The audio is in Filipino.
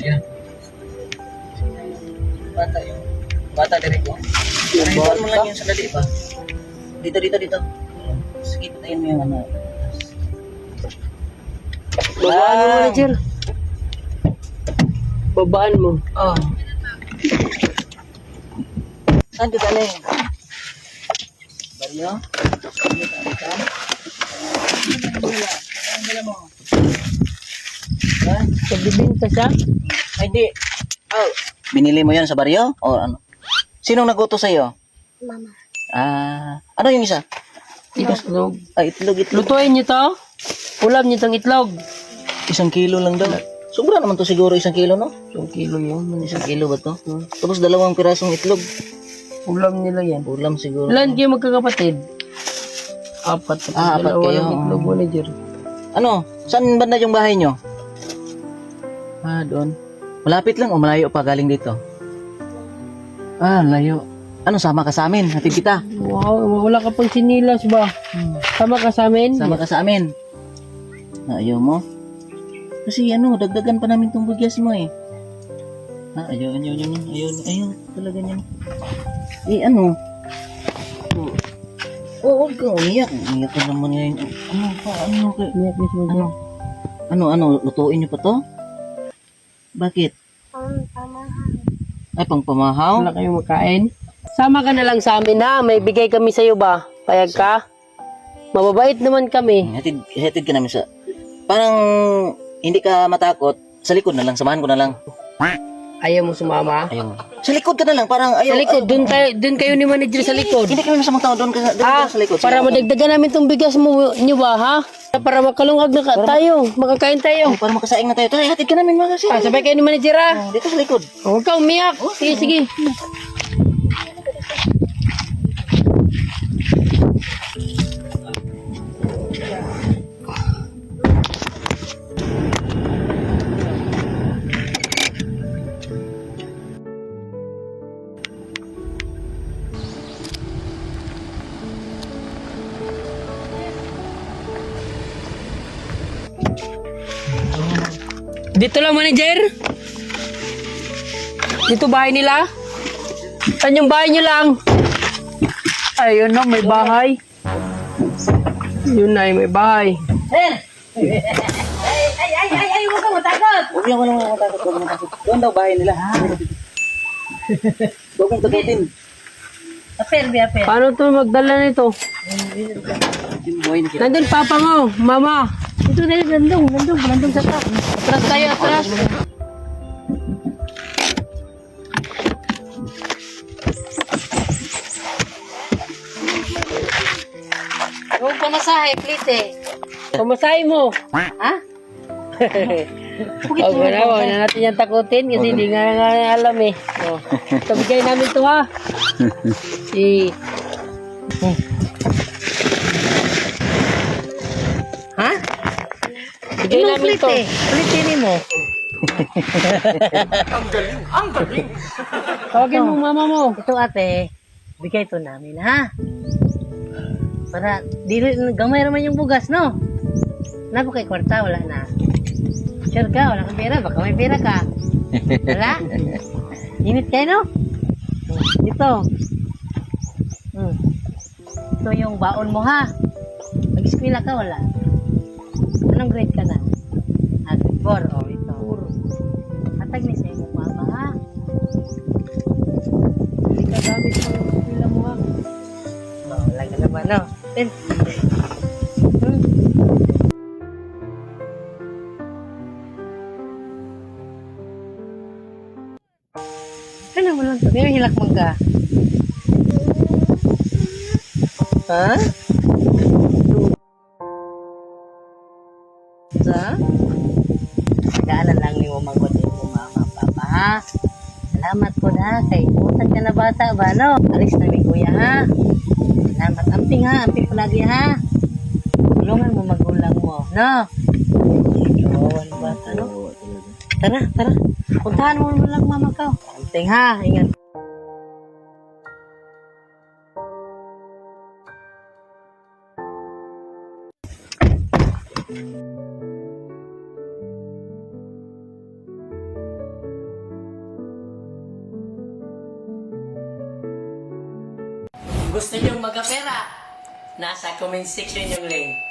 Yan. Bata yung bata diri ko. Parang mo lang yung sandali pa. Dito. Sige, tayo mo yung ano. Babaan mo, manager. Babaan mo. Oh. Saan ka galing? Baryo? Dala mo. Ha? Pagbibinta siya? Ay, di. Oh. Binili mo yan sa baryo? O ano? Sinong nagutos sa'yo? Mama. Ano yung isa? Itlog. Itlog. Lutuin niyo to? Ulam niyo tong itlog. 1 kilo lang daw. Sobra naman to siguro 1 kilo, no? 1 kilo yun. 1 kilo ba to? Tapos 2 pirasong itlog. Ulam nila yan. Ulam siguro. Ilan kayo magkakapatid? 4. 4 kayo. Itlog, manager. Ano? Saan banda yung bahay nyo? Doon. Malapit lang o malayo pa galing dito? Layo. Ano, sama ka sa amin? Hatid kita. Wow, wala ka pang sinilas ba? Sama ka sa amin? Sama ka sa amin. Ayaw mo? Kasi dagdagan pa namin tong bigas mo eh. Ayaw. Talaga niyan. Ano? Huwag ka umiyak. Umiyak ka naman ngayon. Ano, lutuin niyo pa to? Bakit? Ay, pang pamahaw? Wala kayong makain? Sama ka na lang sa amin ha. May bigay kami sa'yo ba? Payag ka? Mababait naman kami. Hatid ka namin sa... Parang hindi ka matakot. Sa likod na lang, samahan ko na lang. Ayaw mo sumama? Ayun. Sa likod ka na lang, parang ayaw. Sa likod, dun kayo ni manager sa likod. Hindi kami masamang tao, doon ka sa likod. Para madagdagan namin tong bigas mo niyo ba ha? Para makalungag na tayo, makakain tayo. Para makasaing na tayo. Tayo, hatid ka namin mga kasi. Sabay kayo ni manager ha? Dito sa likod. Huwag ka umiyak. Sige. Dito lang, manager. Dito bahay nila. Saan yung bahay nyo lang? Ayun na, may bahay. Yun na, may bahay. Ay, huwag kang matakot. Huwag kang matakot. Doon daw bahay nila. Huwag kang takutin. Aper. Paano to magdala nito? Nandun papa mo, mama. Ito na yung landong sa top. Atras tayo, atras. Huwag pamasahe, please eh. Pamasahe mo. Ha? Huwag na natin yan takutin kasi hindi nga alam eh. Oh. Tabigay namin ito ha. Ha? Bigay namin ito. Ulitin mo. Ang galing. Tawagin mo mama mo. Ito ate, bigay ito namin ha. Para, gamay naman yung bugas no? Wala pa kay kwarta, wala na. Sure ka, wala kang pera, baka may pera ka. Wala? Init kayo no? Ito. Ito yung baon mo ha. Mag-eskwela ka, wala. Anong grade ka na? Grade 4, oh ito. Atag ni sa iyong mama ha. Hindi ka gamit sa pila mo ha. Wala ka naman no? Ano mo lang ito? Ngayon hilak mo ka. Ha? Daanan lang ni mo magod mo mama papa ha. Salamat po na kay utang ka na bata ba no? Alis na mi kuya ha. Salamat amping ha, amping palagi ha. Tulungan mo magulang mo no. Kawawan bata no. Tara. Puntahan mo lang mama ka. Amping ha, ingat. Kung gusto nyo magkapera, nasa comment section yung link.